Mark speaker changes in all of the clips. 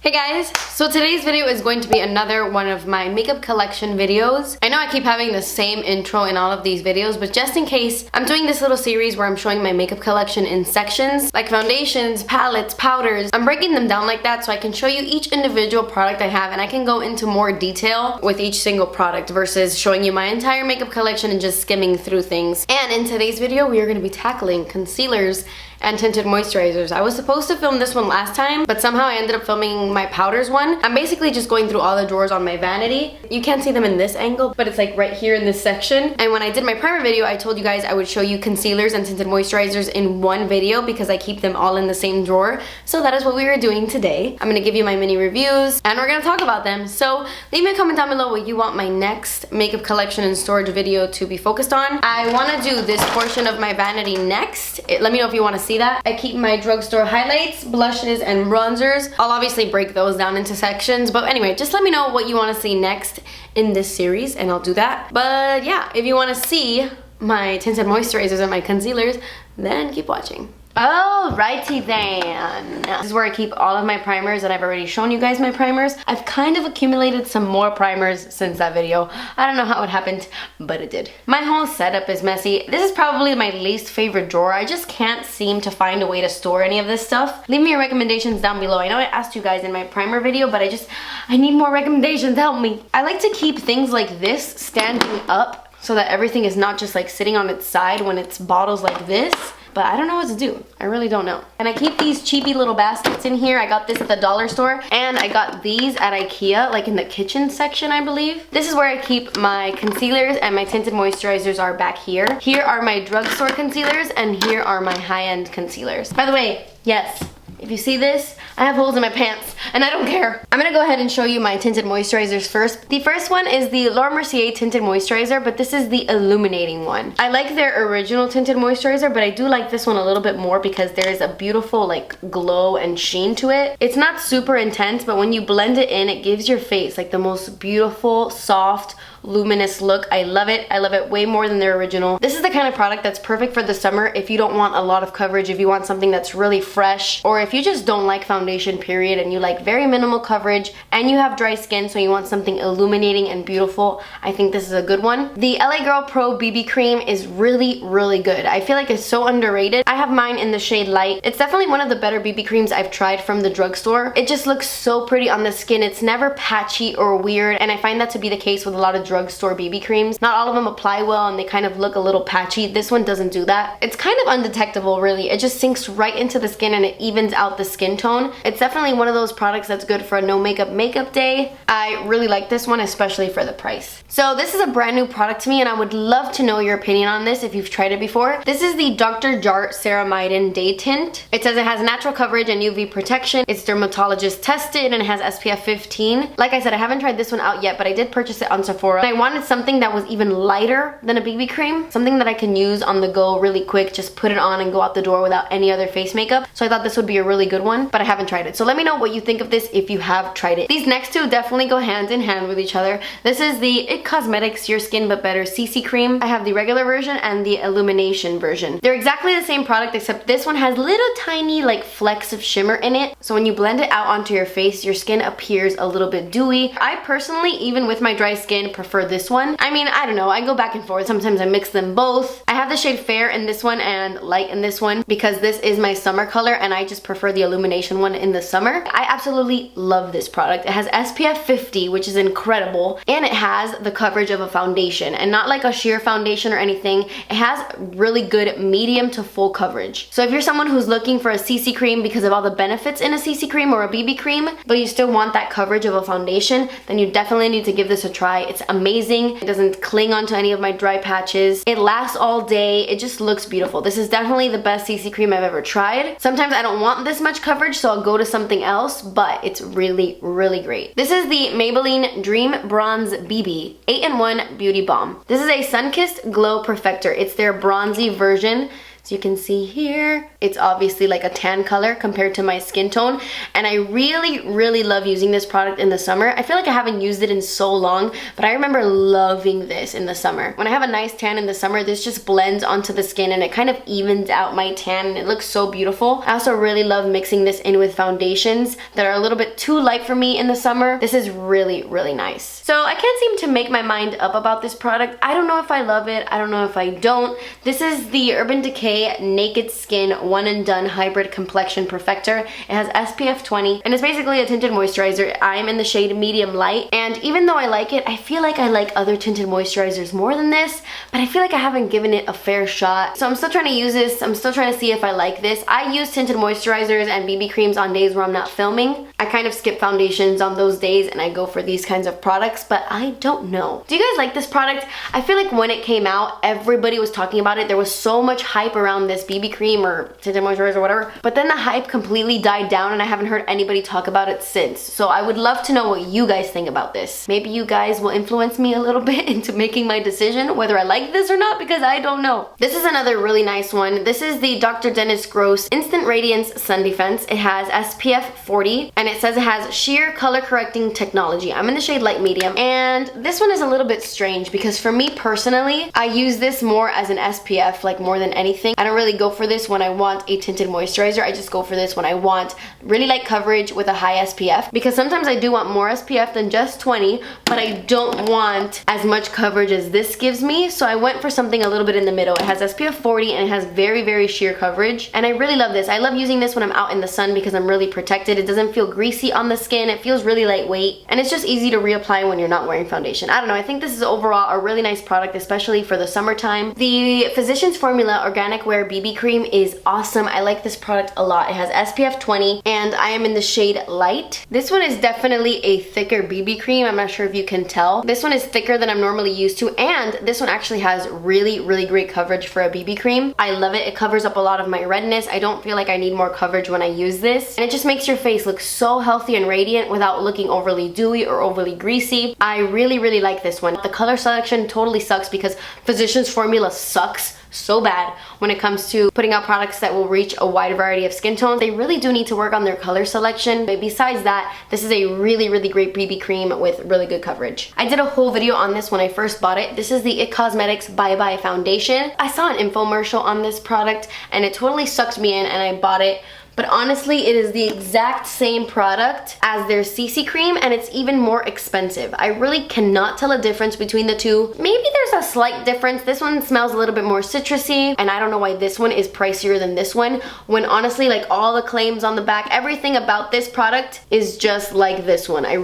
Speaker 1: Hey guys, so today's video is going to be another one of my makeup collection videos. I know I keep having the same intro in all of these videos, but just in case, I'm doing this little series where I'm showing my makeup collection in sections, like foundations, palettes, powders. I'm breaking them down like that so I can show you each individual product I have and I can go into more detail with each single product versus showing you my entire makeup collection and just skimming through things. And in today's video, we are going to be tackling concealers and tinted moisturizers. I was supposed to film this one last time, but somehow I ended up filming my powders one. I'm basically just going through all the drawers on my vanity. You can't see them in this angle, but it's like right here in this section. And when I did my primer video, I told you guys I would show you concealers and tinted moisturizers in one video because I keep them all in the same drawer. So that is what we are doing today. I'm gonna give you my mini reviews and we're gonna talk about them. So leave me a comment down below what you want my next makeup collection and storage video to be focused on. I wanna do this portion of my vanity next. Let me know if you wanna see that. I keep my drugstore highlights, blushes, and bronzers. I'll obviously break those down into sections, but anyway, just let me know what you want to see next in this series and I'll do that. But yeah, if you want to see my tinted moisturizers and my concealers, then keep watching. Alrighty then. This is where I keep all of my primers and I've already shown you guys my primers. I've kind of accumulated some more primers since that video. I don't know how it happened, but it did. My whole setup is messy. This is probably my least favorite drawer. I just can't seem to find a way to store any of this stuff. Leave me your recommendations down below. I know I asked you guys in my primer video, but I need more recommendations. Help me. I like to keep things like this standing up so that everything is not just like sitting on its side when it's bottles like this. But I don't know what to do. I really don't know. And I keep these cheapy little baskets in here. I got this at the dollar store. And I got these at Ikea, like in the kitchen section, I believe. This is where I keep my concealers and my tinted moisturizers are back here. Here are my drugstore concealers and here are my high-end concealers. By the way, yes, if you see this, I have holes in my pants and I don't care. I'm gonna go ahead and show you my tinted moisturizers first. The first one is the Mercier tinted moisturizer, but this is the Illuminating one. I like their original tinted moisturizer, but I do like this one a little bit more because there is a beautiful like glow and sheen to it. It's not super intense, but when you blend it in, it gives your face like the most beautiful, soft, luminous look. I love it. I love it way more than their original. This is the kind of product that's perfect for the summer if you don't want a lot of coverage, if you want something that's really fresh, or if you just don't like foundation period and you like very minimal coverage and you have dry skin so you want something illuminating and beautiful. I think this is a good one. The LA Girl Pro BB cream is really, really good. I feel like it's so underrated. I have mine in the shade Light. It's definitely one of the better BB creams I've tried from the drugstore. It just looks so pretty on the skin. It's never patchy or weird, and I find that to be the case with a lot of drugstore BB creams. Not all of them apply well and they kind of look a little patchy. This one doesn't do that. It's kind of undetectable, really. It just sinks right into the skin and it evens out the skin tone. It's definitely one of those products that's good for a no makeup day. I really like this one, especially for the price. So this is a brand new product to me and I would love to know your opinion on this if you've tried it before. This is the Dr. Jart Ceramidin Day Tint. It says it has natural coverage and UV protection. It's dermatologist tested and it has SPF 15. Like I said, I haven't tried this one out yet, but I did purchase it on Sephora. I wanted something that was even lighter than a BB cream, something that I can use on the go really quick, just put it on and go out the door without any other face makeup. So I thought this would be a really good one, but I haven't tried it. So let me know what you think of this if you have tried it. These next two definitely go hand in hand with each other. This is the Cosmetics Your Skin But Better CC cream. I have the regular version and the Illumination version. They're exactly the same product except this one has little tiny like flecks of shimmer in it. So when you blend it out onto your face, your skin appears a little bit dewy. I personally, even with my dry skin, prefer this one. I mean, I don't know, I go back and forth. Sometimes I mix them both. I have the shade Fair in this one and Light in this one because this is my summer color and I just prefer the Illumination one in the summer. I absolutely love this product. It has SPF 50, which is incredible, and it has the coverage of a foundation and not like a sheer foundation or anything. It has really good medium to full coverage. So if you're someone who's looking for a CC cream because of all the benefits in a CC cream or a BB cream, but you still want that coverage of a foundation, then you definitely need to give this a try. It's amazing. It doesn't cling onto any of my dry patches. It lasts all day. It just looks beautiful. This is definitely the best CC cream I've ever tried. Sometimes I don't want this much coverage, so I'll go to something else, but it's really, really great. This is the Maybelline Dream Bronze BB 8-in-1 Beauty Balm. This is a sun-kissed glow perfector. It's their bronzy version. So you can see here, it's obviously like a tan color compared to my skin tone. And I really love using this product in the summer. I feel like I haven't used it in so long, but I remember loving this in the summer. When I have a nice tan in the summer, this just blends onto the skin and it kind of evens out my tan and it looks so beautiful. I also really love mixing this in with foundations that are a little bit too light for me in the summer. This is really nice. So I can't seem to make my mind up about this product. I don't know if I love it. I don't know if I don't. This is the Urban Decay Naked Skin One and Done Hybrid Complexion Perfector. It has SPF 20 and it's basically a tinted moisturizer. I'm in the shade medium light, and even though I like it, I feel like I like other tinted moisturizers more than this, but I feel like I haven't given it a fair shot. So I'm still trying to use this. I'm still trying to see if I like this. I use tinted moisturizers and BB creams on days where I'm not filming. I kind of skip foundations on those days and I go for these kinds of products, but I don't know. Do you guys like this product? I feel like when it came out, everybody was talking about it. There was so much hype around this BB cream or tinted moisturizer or whatever, but then the hype completely died down and I haven't heard anybody talk about it since. So I would love to know what you guys think about this. Maybe you guys will influence me a little bit into making my decision whether I like this or not, because I don't know. This is another really nice one. This is the Dr. Dennis Gross Instant Radiance Sun Defense. It has SPF 40 and it says it has sheer color correcting technology. I'm in the shade light medium, and this one is a little bit strange because for me personally, I use this more as an SPF, like more than anything. I don't really go for this when I want a tinted moisturizer. I just go for this when I want really light coverage with a high SPF, because sometimes I do want more SPF than just 20, but I don't want as much coverage as this gives me. So I went for something a little bit in the middle. It has SPF 40 and it has very sheer coverage, and I really love this. I love using this when I'm out in the sun because I'm really protected. It doesn't feel greasy on the skin. It feels really lightweight, and it's just easy to reapply when you're not wearing foundation. I don't know, I think this is overall a really nice product, especially for the summertime. The Physicians Formula Organic Wear BB Cream is awesome. I like this product a lot. It has SPF 20 and I am in the shade light. This one is definitely a thicker BB cream. I'm not sure if you can tell. This one is thicker than I'm normally used to, and this one actually has really great coverage for a BB cream. I love it. It covers up a lot of my redness. I don't feel like I need more coverage when I use this, and it just makes your face look so healthy and radiant without looking overly dewy or overly greasy. I really like this one. The color selection totally sucks because Physicians Formula sucks so bad when it comes to putting out products that will reach a wide variety of skin tones. They really do need to work on their color selection, but besides that, this is a really great BB cream with really good coverage. I did a whole video on this when I first bought it. This is the Econometrics Bye-Bye foundation. I saw an infomercial on this product and it totally sucked me in and I bought it. But honestly, it is the exact same product as their CC cream, and it's even more expensive. I really cannot tell a difference between the two. Maybe there's a slight difference. This one smells a little bit more citrusy, and I don't know why this one is pricier than this one, when honestly, like all the claims on the back, everything about this product is just like this one. I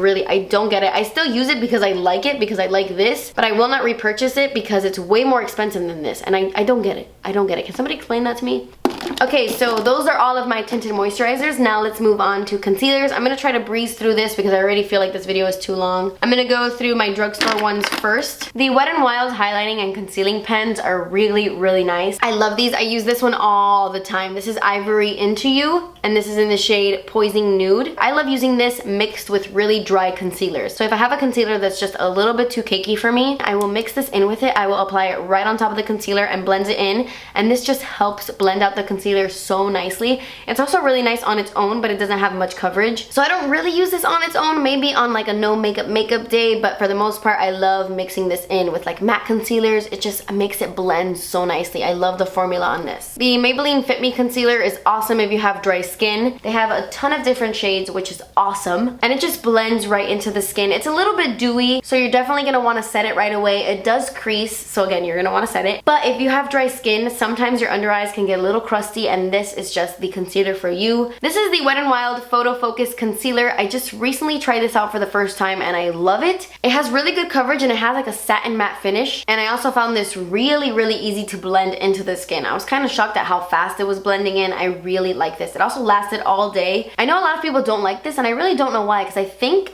Speaker 1: don't get it. I still use it because I like it, because I like this, but I will not repurchase it because it's way more expensive than this, and I don't get it. I don't get it. Can somebody explain that to me? Okay, so those are all of my tinted moisturizers. Now let's move on to concealers. I'm gonna try to breeze through this because I already feel like this video is too long. I'm gonna go through my drugstore ones first. The Wet n Wild highlighting and concealing pens are really nice. I love these. I use this one all the time. This is Ivory Into You, and this is in the shade Poison Nude. I love using this mixed with really dry concealers. So if I have a concealer that's just a little bit too cakey for me, I will mix this in with it. I will apply it right on top of the concealer and blend it in, and this just helps blend out the concealer so nicely. It's also really nice on its own, but it doesn't have much coverage. So I don't really use this on its own, maybe on like a no makeup day, but for the most part, I love mixing this in with like matte concealers. It just makes it blend so nicely. I love the formula on this. The Maybelline Fit Me Concealer is awesome if you have dry skin. They have a ton of different shades, which is awesome, and it just blends right into the skin. It's a little bit dewy, so you're definitely gonna wanna set it right away. It does crease, so again, you're gonna wanna set it. But if you have dry skin, sometimes your under eyes can get a little crusty, and this is just the concealer for you. This is the Wet n Wild Photo Focus Concealer. I just recently tried this out for the first time and I love it. It has really good coverage and it has like a satin matte finish, and I also found this really easy to blend into the skin. I was kind of shocked at how fast it was blending in. I really like this. It also lasted all day. I know a lot of people don't like this, and I really don't know why, because I think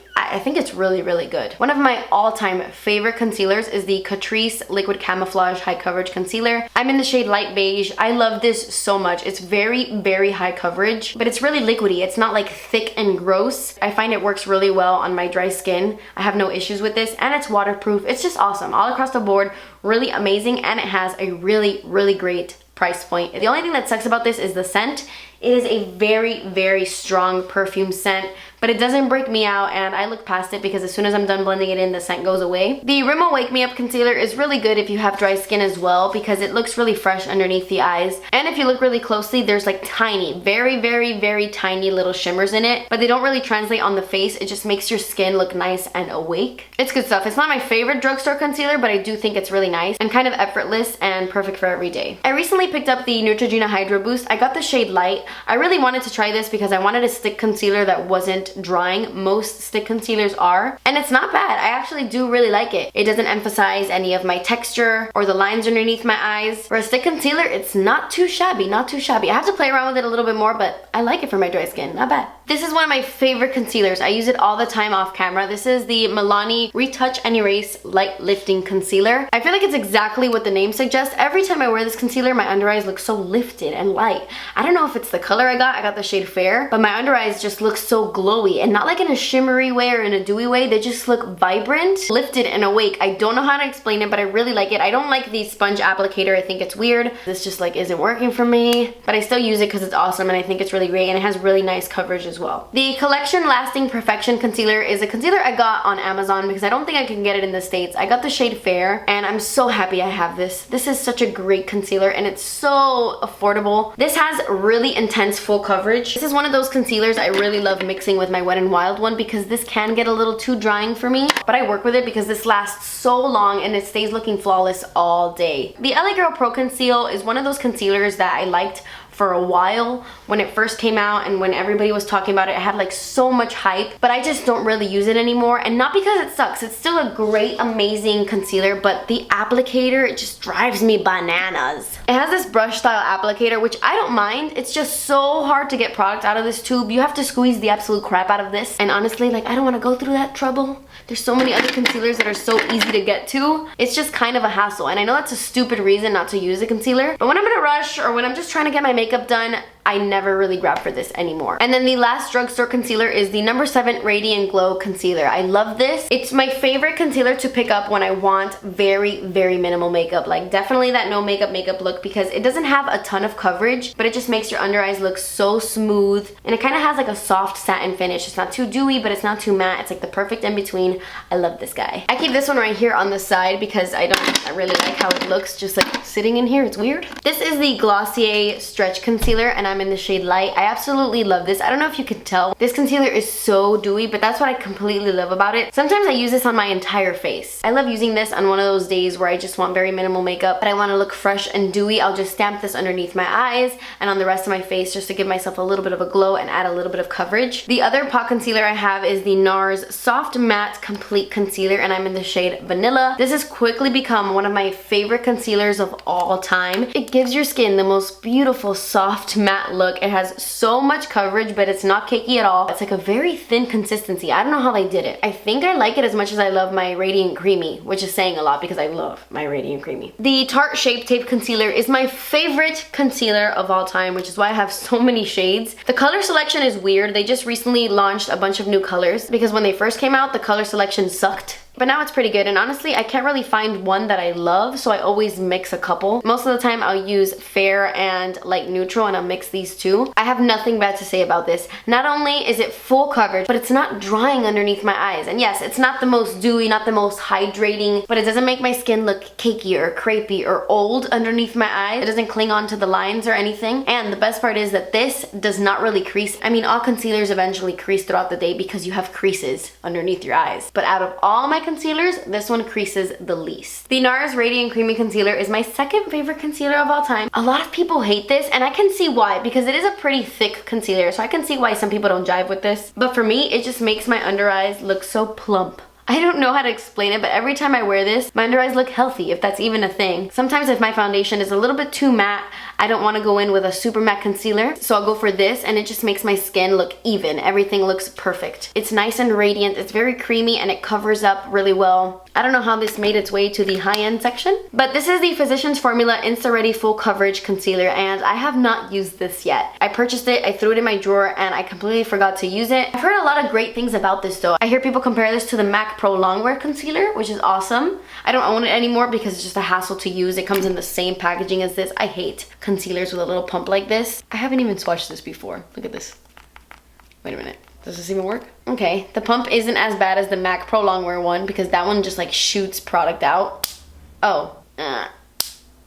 Speaker 1: it's really good. One of my all-time favorite concealers is the Catrice Liquid Camouflage High Coverage Concealer. I'm in the shade Light Beige. I love this so much. It's very high coverage, but it's really liquidy. It's not like thick and gross. I find it works really well on my dry skin. I have no issues with this, and it's waterproof. It's just awesome. All across the board, really amazing, and it has a really great price point. The only thing that sucks about this is the scent. It is a very, very strong perfume scent, but it doesn't break me out, and I look past it because as soon as I'm done blending it in, the scent goes away. The Rimmel Wake Me Up Concealer is really good if you have dry skin as well because it looks really fresh underneath the eyes. And if you look really closely, there's like tiny, very, very, very tiny little shimmers in it, but they don't really translate on the face. It just makes your skin look nice and awake. It's good stuff. It's not my favorite drugstore concealer, but I do think it's really nice and kind of effortless and perfect for every day. I recently picked up the Neutrogena Hydro Boost. I got the shade Light. I really wanted to try this because I wanted a stick concealer that wasn't drying. Most stick concealers are, and it's not bad. I actually do really like it. It doesn't emphasize any of my texture or the lines underneath my eyes. For a stick concealer, it's not too shabby, not too shabby. I have to play around with it a little bit more, but I like it for my dry skin, not bad. This is one of my favorite concealers. I use it all the time off camera. This is the Milani Retouch and Erase Light Lifting Concealer. I feel like it's exactly what the name suggests. Every time I wear this concealer, my under eyes look so lifted and light. I don't know if it's the color I got the shade Fair, but my under eyes just look so glowy, and not like in a shimmery way or in a dewy way. They just look vibrant, lifted, and awake. I don't know how to explain it, but I really like it. I don't like the sponge applicator. I think it's weird. This just like isn't working for me, but I still use it because it's awesome and I think it's really great, and it has really nice coverage as well. The Collection Lasting Perfection Concealer is a concealer I got on Amazon because I don't think I can get it in the States. I got the shade Fair, and I'm so happy I have this. This is such a great concealer, and it's so affordable. This has really intense full coverage. This is one of those concealers I really love mixing with my Wet n Wild one because this can get a little too drying for me, but I work with it because this lasts so long and it stays looking flawless all day. The LA Girl Pro Conceal is one of those concealers that I liked for a while when it first came out, and when everybody was talking about it, it had like so much hype, but I just don't really use it anymore. And not because it sucks, it's still a great, amazing concealer, but the applicator, it just drives me bananas. It has this brush style applicator, which I don't mind. It's just so hard to get product out of this tube. You have to squeeze the absolute crap out of this, and honestly, like, I don't want to go through that trouble. There's so many other concealers that are so easy to get to. It's just kind of a hassle, and I know that's a stupid reason not to use a concealer, but when I'm in a rush or when I'm just trying to get my makeup done, I never really grab for this anymore. And then the last drugstore concealer is the No. 7 Radiant Glow Concealer. I love this. It's my favorite concealer to pick up when I want very, very minimal makeup. Like definitely that no makeup look, because it doesn't have a ton of coverage, but it just makes your under eyes look so smooth. And it kind of has like a soft satin finish. It's not too dewy, but it's not too matte. It's like the perfect in between. I love this guy. I keep this one right here on the side because I really like how it looks just like sitting in here. It's weird. This is the Glossier Stretch Concealer, and I'm in the shade Light. I absolutely love this. I don't know if you can tell. This concealer is so dewy, but that's what I completely love about it. Sometimes I use this on my entire face. I love using this on one of those days where I just want very minimal makeup, but I want to look fresh and dewy. I'll just stamp this underneath my eyes and on the rest of my face just to give myself a little bit of a glow and add a little bit of coverage. The other pot concealer I have is the Nars Soft Matte Complete Concealer, and I'm in the shade Vanilla. This has quickly become one of my favorite concealers of all time. It gives your skin the most beautiful soft matte look. It has so much coverage, but it's not cakey at all. It's like a very thin consistency. I don't know how they did it. I think I like it as much as I love my Radiant Creamy, which is saying a lot because I love my Radiant Creamy. The Tarte Shape Tape Concealer is my favorite concealer of all time, which is why I have so many shades. The color selection is weird. They just recently launched a bunch of new colors because when they first came out, the color selection sucked. But now it's pretty good, and honestly, I can't really find one that I love, so I always mix a couple. Most of the time, I'll use fair and light neutral, and I'll mix these two. I have nothing bad to say about this. Not only is it full coverage, but it's not drying underneath my eyes. And yes, it's not the most dewy, not the most hydrating, but it doesn't make my skin look cakey or crepey or old underneath my eyes. It doesn't cling on to the lines or anything. And the best part is that this does not really crease. I mean, all concealers eventually crease throughout the day because you have creases underneath your eyes. But out of all my concealers, this one creases the least. The Nars Radiant Creamy Concealer is my second favorite concealer of all time. A lot of people hate this, and I can see why, because it is a pretty thick concealer, so I can see why some people don't jive with this. But for me, it just makes my under eyes look so plump. I don't know how to explain it, but every time I wear this, my under eyes look healthy, if that's even a thing. Sometimes if my foundation is a little bit too matte, I don't want to go in with a super matte concealer, so I'll go for this, and it just makes my skin look even. Everything looks perfect. It's nice and radiant, it's very creamy, and it covers up really well. I don't know how this made its way to the high-end section, but this is the Physicians Formula Insta Ready Full Coverage Concealer, and I have not used this yet. I purchased it, I threw it in my drawer, and I completely forgot to use it. I've heard a lot of great things about this though. I hear people compare this to the MAC Pro Longwear Concealer, which is awesome. I don't own it anymore because it's just a hassle to use. It comes in the same packaging as this. I hate concealers with a little pump like this. I haven't even swatched this before. Look at this. Wait a minute. Does this even work? Okay, the pump isn't as bad as the MAC Pro Longwear one because that one just like shoots product out. Oh,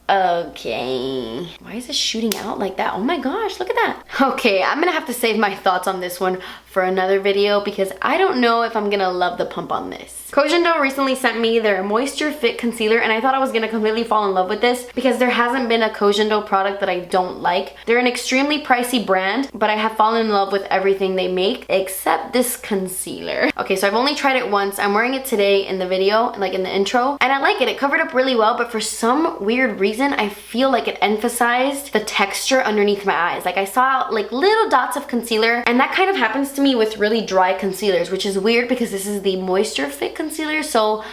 Speaker 1: okay. Why is it shooting out like that? Oh my gosh, look at that. Okay, I'm gonna have to save my thoughts on this one for another video because I don't know if I'm gonna love the pump on this. Kojando recently sent me their Moisture Fit Concealer, and I thought I was gonna completely fall in love with this because there hasn't been a Kojando product that I don't like. They're an extremely pricey brand, but I have fallen in love with everything they make except this concealer. Okay, so I've only tried it once. I'm wearing it today in the video, like in the intro, and I like it. It covered up really well, but for some weird reason, I feel like it emphasized the texture underneath my eyes. Like I saw like little dots of concealer, and that kind of happens to me with really dry concealers, which is weird because this is the Moisture Fit Concealer, so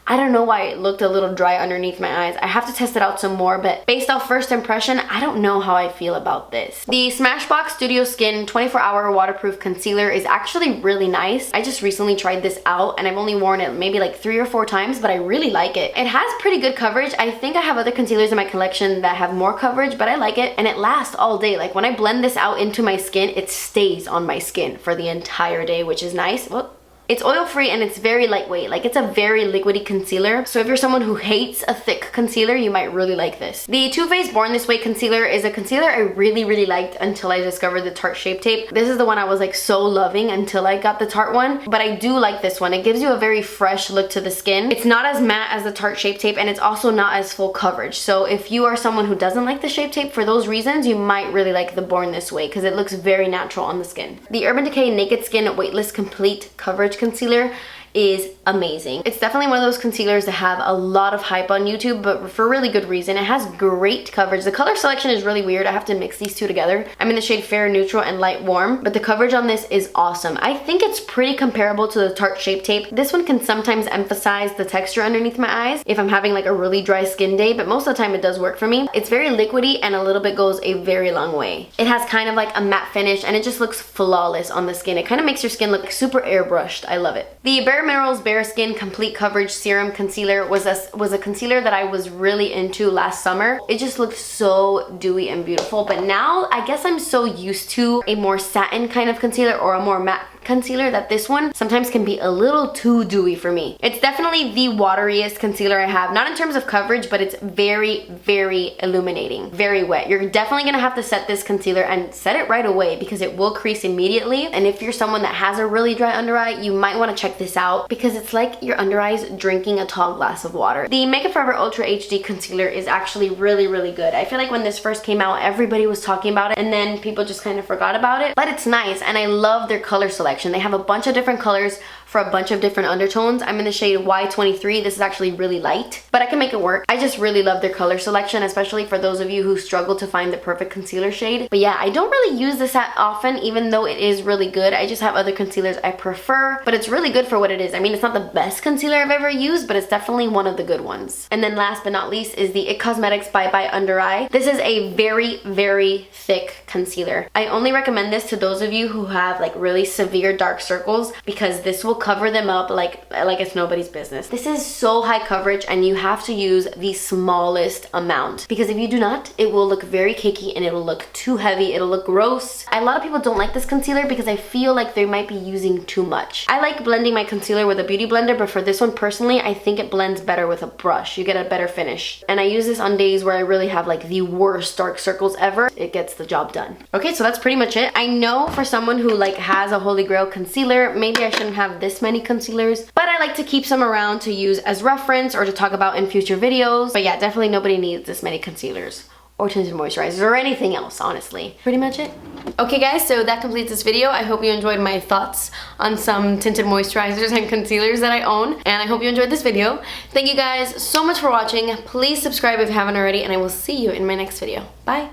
Speaker 1: I don't know why it looked a little dry underneath my eyes. I have to test it out some more, but based off first impression, I don't know how I feel about this. The Smashbox Studio Skin 24-Hour Waterproof Concealer is actually really nice. I just recently tried this out, and I've only worn it maybe like 3 or 4 times, but I really like it. It has pretty good coverage. I think I have other concealers in my collection that have more coverage, but I like it, and it lasts all day. Like when I blend this out into my skin, it stays on my skin for the entire day, which is nice. Well, it's oil-free and it's very lightweight. Like it's a very liquidy concealer. So if you're someone who hates a thick concealer, you might really like this. The Too Faced Born This Way concealer is a concealer I really liked until I discovered the Tarte Shape Tape. This is the one I was like so loving until I got the Tarte one, but I do like this one. It gives you a very fresh look to the skin. It's not as matte as the Tarte Shape Tape, and it's also not as full coverage. So if you are someone who doesn't like the Shape Tape for those reasons, you might really like the Born This Way because it looks very natural on the skin. The Urban Decay Naked Skin Weightless Complete Coverage Concealer is amazing. It's definitely one of those concealers that have a lot of hype on YouTube, but for really good reason. It has great coverage. The color selection is really weird. I have to mix these two together. I'm in the shade Fair Neutral and Light Warm, but the coverage on this is awesome. I think it's pretty comparable to the Tarte Shape Tape. This one can sometimes emphasize the texture underneath my eyes if I'm having like a really dry skin day, but most of the time it does work for me. It's very liquidy and a little bit goes a very long way. It has kind of like a matte finish and it just looks flawless on the skin. It kind of makes your skin look super airbrushed. I love it. The Bare Minerals Bare Skin Complete Coverage Serum Concealer was a concealer that I was really into last summer. It just looked so dewy and beautiful, but now I guess I'm so used to a more satin kind of concealer or a more matte concealer that this one sometimes can be a little too dewy for me. It's definitely the wateriest concealer I have, not in terms of coverage, but it's very illuminating, very wet. You're definitely gonna have to set this concealer and set it right away because it will crease immediately, and if you're someone that has a really dry under eye, you might want to check this out because it's like your under eyes drinking a tall glass of water. The Makeup Forever Ultra HD Concealer is actually really good. I feel like when this first came out, everybody was talking about it and then people just kind of forgot about it, but it's nice and I love their color selection. They have a bunch of different colors for a bunch of different undertones. I'm in the shade Y23. This is actually really light, but I can make it work. I just really love their color selection, especially for those of you who struggle to find the perfect concealer shade. But yeah, I don't really use this that often, even though it is really good. I just have other concealers I prefer, but it's really good for what it is. I mean, it's not the best concealer I've ever used, but it's definitely one of the good ones. And then last but not least is the Econometrics Bye-Bye Under Eye. This is a very thick concealer. I only recommend this to those of you who have like really severe dark circles because this will cover them up like it's nobody's business. This is so high coverage and you have to use the smallest amount because if you do not, it will look very cakey and it'll look too heavy. It'll look gross. A lot of people don't like this concealer because I feel like they might be using too much. I like blending my concealer with a beauty blender, but for this one personally, I think it blends better with a brush. You get a better finish. And I use this on days where I really have like the worst dark circles ever. It gets the job done. Okay, so that's pretty much it. I know for someone who like has a holy grail concealer, maybe I shouldn't have this many concealers, but I like to keep some around to use as reference or to talk about in future videos. But yeah, definitely nobody needs this many concealers or tinted moisturizers or anything else, honestly. Pretty much it. Okay guys, so that completes this video. I hope you enjoyed my thoughts on some tinted moisturizers and concealers that I own, and I hope you enjoyed this video. Thank you guys so much for watching. Please subscribe if you haven't already, and I will see you in my next video. Bye!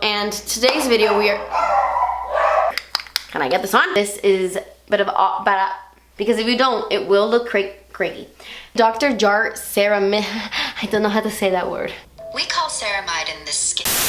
Speaker 1: and today's video we are... Can I get this on? This is a bit of a... because if you don't, it will look crazy. Dr. Jart Ceramidin... I don't know how to say that word.
Speaker 2: We call ceramidin the skin...